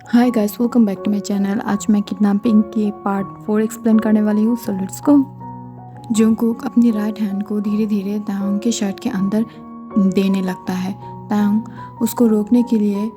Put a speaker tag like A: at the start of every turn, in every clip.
A: Hi guys, welcome back to my channel. आज मैं kidnapping के पार्ट 4 एक्सप्लेन करने वाली हूँ। So let's go. जंगकुक अपनी राइट हैंड को धीरे धीरे तायोंग के शर्ट के अंदर देने लगता है। तायोंग उसको रोकने के लिए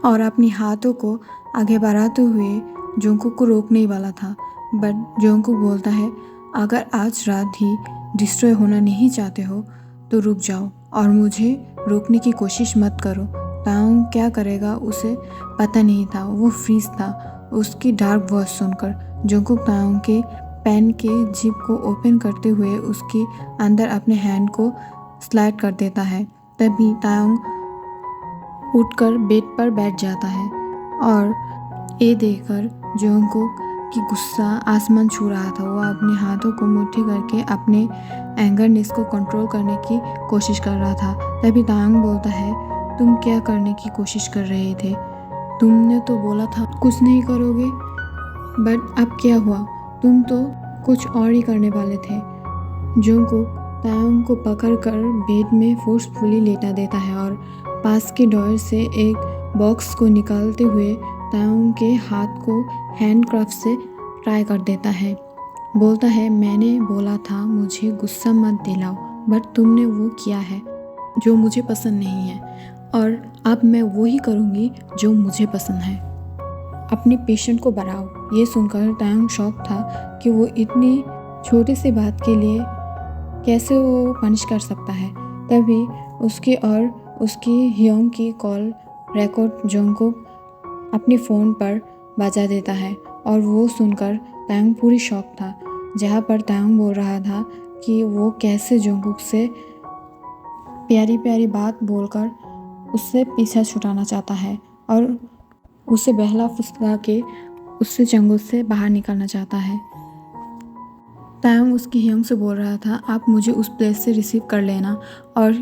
A: और अपनी हाथों को आगे बढ़ाते हुए जंगकुक को रोकने ही वाला था, बट जंगकुक बोलता है अगर आज रात ही डिस्ट्रॉय होना नहीं चाहते हो तो रुक जाओ और मुझे रोकने की कोशिश मत करो। तायोंग क्या करेगा उसे पता नहीं था, वो फ्रीज था। उसकी डार्क वॉइस सुनकर जंगकुक तायोंग के पेन के जिप को ओपन करते हुए उसके अंदर अपने हैंड को स्लाइड कर देता है। तभी तायोंग उठकर बेड पर बैठ जाता है और ये देखकर जंगकुक की गुस्सा आसमान छू रहा था। वो अपने हाथों को मुट्ठी करके अपने एंगरनेस को कंट्रोल करने की कोशिश कर रहा था। तभी तायोंग बोलता है तुम क्या करने की कोशिश कर रहे थे? तुमने तो बोला था कुछ नहीं करोगे, बट अब क्या हुआ? तुम तो कुछ और ही करने वाले थे। जंगकुक तायोंग को पकड़कर बेड में फोर्सफुली लेटा देता है और पास के ड्रॉयर से एक बॉक्स को निकालते हुए तायोंग के हाथ को हैंडक्राफ्ट से ट्राई कर देता है। बोलता है मैंने बोला था मुझे गुस्सा मत दिलाओ, बट तुमने वो किया है जो मुझे पसंद नहीं है और अब मैं वो ही करूँगी जो मुझे पसंद है। अपने पेशेंट को बढ़ाओ। ये सुनकर तायोंग शॉक था कि वो इतनी छोटी सी बात के लिए कैसे वो पनिश कर सकता है। तभी उसकी और उसकी ह्योंग की कॉल रिकॉर्ड जंगकुक अपने फ़ोन पर बजा देता है और वो सुनकर तायोंग पूरी शॉक था। जहाँ पर तायोंग बोल रहा था कि वो कैसे जंगकुक से प्यारी प्यारी बात बोलकर उससे पीछा छुड़ाना चाहता है और उसे बहला फुसला के उससे चंगुल से बाहर निकालना चाहता है। तायोंग उसकी ह्योंग से बोल रहा था आप मुझे उस प्लेस से रिसीव कर लेना और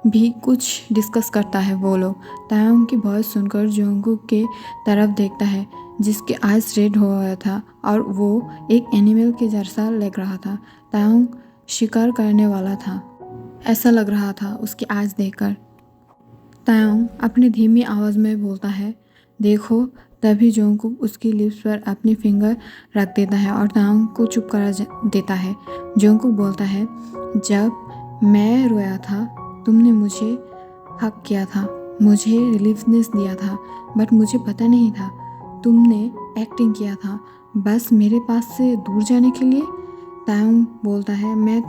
A: भी कुछ डिस्कस करता है वो लोग। तायोंग की वॉइस सुनकर जंगकुक के तरफ देखता है जिसके आइज रेड हो गया था और वो एक एनिमल के जैसा लग रहा था। तायोंग शिकार करने वाला था, ऐसा लग रहा था उसकी आइज देखकर। तायोंग अपनी धीमी आवाज़ में बोलता है देखो। तभी जंगकुक उसकी लिप्स पर अपनी फिंगर रख देता है और तायोंग को चुप कर देता है। जंगकुक बोलता है जब मैं रोया था तुमने मुझे हक किया था, मुझे रिलीफनेस दिया था, बट मुझे पता नहीं था तुमने एक्टिंग किया था बस मेरे पास से दूर जाने के लिए। तायोंग बोलता है मैं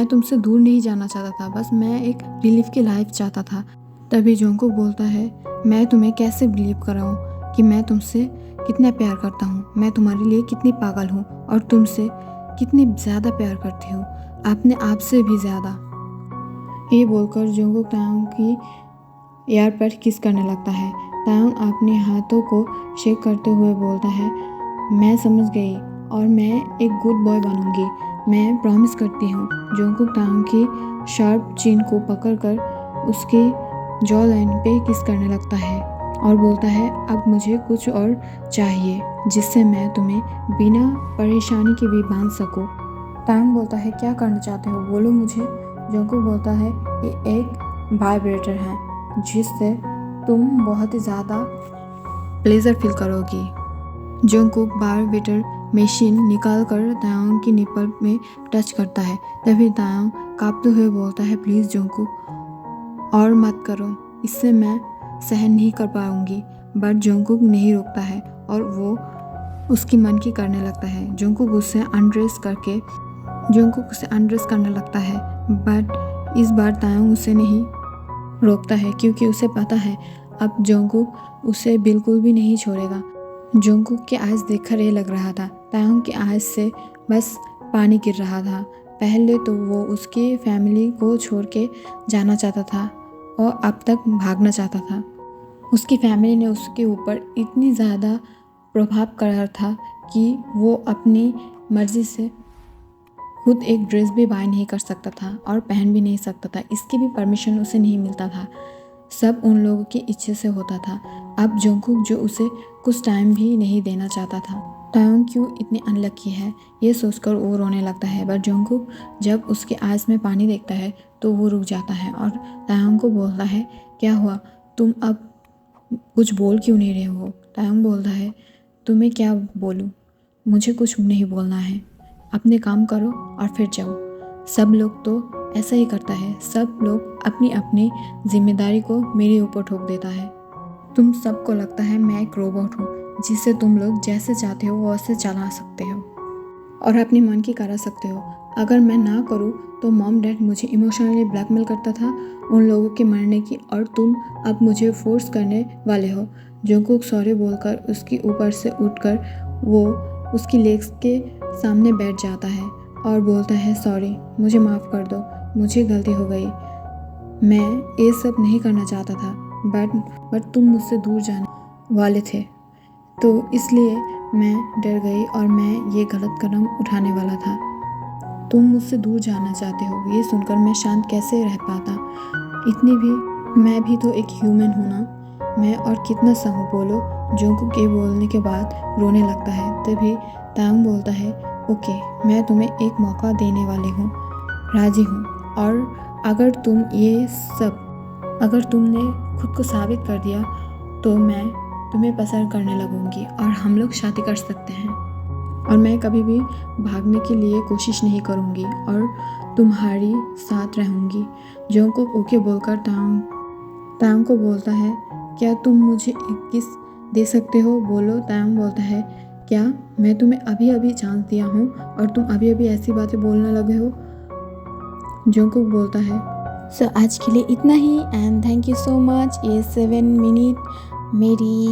A: तुमसे दूर नहीं जाना चाहता था, बस मैं एक रिलीफ की लाइफ चाहता था। तभी जंगकुक बोलता है मैं तुम्हें कैसे बिलीव कराऊं कि मैं तुमसे कितना प्यार करता हूँ, मैं तुम्हारे लिए कितनी पागल हूँ और तुमसे कितनी ज़्यादा प्यार करती हूँ, अपने आप से भी ज़्यादा। ये बोलकर जंगकुक तायोंग की यार पर किस करने लगता है। तायोंग अपने हाथों को शेक करते हुए बोलता है मैं समझ गई और मैं एक गुड बॉय बनूंगी, मैं प्रॉमिस करती हूँ। जंगकुक तायोंग की शार्प चिन को पकड़कर उसके जॉ लाइन पे किस करने लगता है और बोलता है अब मुझे कुछ और चाहिए जिससे मैं तुम्हें बिना परेशानी के भी बांध सकूं। तायोंग बोलता है क्या करना चाहते हो, बोलो मुझे। जंगकुक बोलता है ये एक वाइब्रेटर है जिससे तुम बहुत ही ज़्यादा प्लेजर फील करोगी। जंगकुक वाइब्रेटर मशीन निकाल कर तायोंग की निपल में टच करता है। तभी तायोंग कांपते हुए बोलता है प्लीज़ जंगकुक और मत करो, इससे मैं सहन नहीं कर पाऊंगी। बट जंगकुक नहीं रोकता है और वो उसकी मन की करने लगता है। जंगकुक उसे अनड्रेस करने लगता है, बट इस बार तायोंग उसे नहीं रोकता है क्योंकि उसे पता है अब जंगकुक उसे बिल्कुल भी नहीं छोड़ेगा। जंगकुक की आइज़ देखकर ये लग रहा था तायोंग की आइज़ से बस पानी गिर रहा था। पहले तो वो उसकी फैमिली को छोड़ के जाना चाहता था और अब तक भागना चाहता था। उसकी फैमिली ने उसके ऊपर इतनी ज़्यादा प्रभाव करा था कि वो अपनी मर्ज़ी से खुद एक ड्रेस भी बाय नहीं कर सकता था और पहन भी नहीं सकता था, इसकी भी परमिशन उसे नहीं मिलता था। सब उन लोगों की इच्छा से होता था। अब जंगकुक जो उसे कुछ टाइम भी नहीं देना चाहता था। तायोंग क्यों इतनी अनलकी है ये सोचकर वो रोने लगता है, बट जंगकुक जब उसके आँख में पानी देखता है तो वो रुक जाता है और तायोंग को बोलता है क्या हुआ, तुम अब कुछ बोल क्यों नहीं रहे हो? तायंग बोलता है, तुम्हें क्या बोलूँ, मुझे कुछ नहीं बोलना है, अपने काम करो और फिर जाओ। सब लोग तो ऐसा ही करता है, सब लोग अपनी अपनी जिम्मेदारी को मेरे ऊपर ठोक देता है। तुम सबको लगता है मैं एक रोबोट हूँ जिसे तुम लोग जैसे चाहते हो वैसे चला सकते हो और अपनी मन की करा सकते हो। अगर मैं ना करूँ तो मॉम डैड मुझे इमोशनली ब्लैकमेल करता था उन लोगों के मरने की, और तुम अब मुझे फोर्स करने वाले हो। जंगकुक सॉरी बोलकर उसके ऊपर से उठकर वो उसकी लेग्स के सामने बैठ जाता है और बोलता है, सॉरी, मुझे माफ़ कर दो, मुझे गलती हो गई, मैं ये सब नहीं करना चाहता था, बट तुम मुझसे दूर जाने वाले थे तो इसलिए मैं डर गई और मैं ये गलत कदम उठाने वाला था। तुम मुझसे दूर जाना चाहते हो, ये सुनकर मैं शांत कैसे रह पाता? इतनी भी मैं भी तो एक ह्यूमन हूँ ना, मैं और कितना सहूँ बोलो। जंगकुक के बोलने के बाद रोने लगता है। तभी तांग बोलता है, ओके, मैं तुम्हें एक मौका देने वाली हूँ, राजी हूँ, और अगर तुमने खुद को साबित कर दिया तो मैं तुम्हें पसंद करने लगूंगी और हम लोग शादी कर सकते हैं, और मैं कभी भी भागने के लिए कोशिश नहीं करूंगी और तुम्हारी साथ रहूंगी। जंगकुक ओके बोलकर तांग को बोलता है, क्या तुम मुझे एक किस दे सकते हो? बोलो। तांग बोलता है, क्या मैं तुम्हें अभी अभी चांस दिया हूँ और तुम अभी अभी ऐसी बातें बोलने लगे हो? जंगकुक बोलता है, सो आज के लिए इतना ही and thank you so much ये 7 मिनट मेरी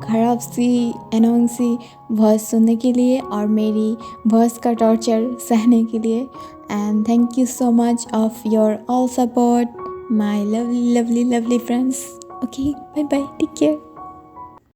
A: खराब सी एनोइंग सी वॉइस सुनने के लिए और मेरी वॉइस का टॉर्चर सहने के लिए। And thank you so much of your all support my lovely lovely lovely friends. Okay, bye bye, take care.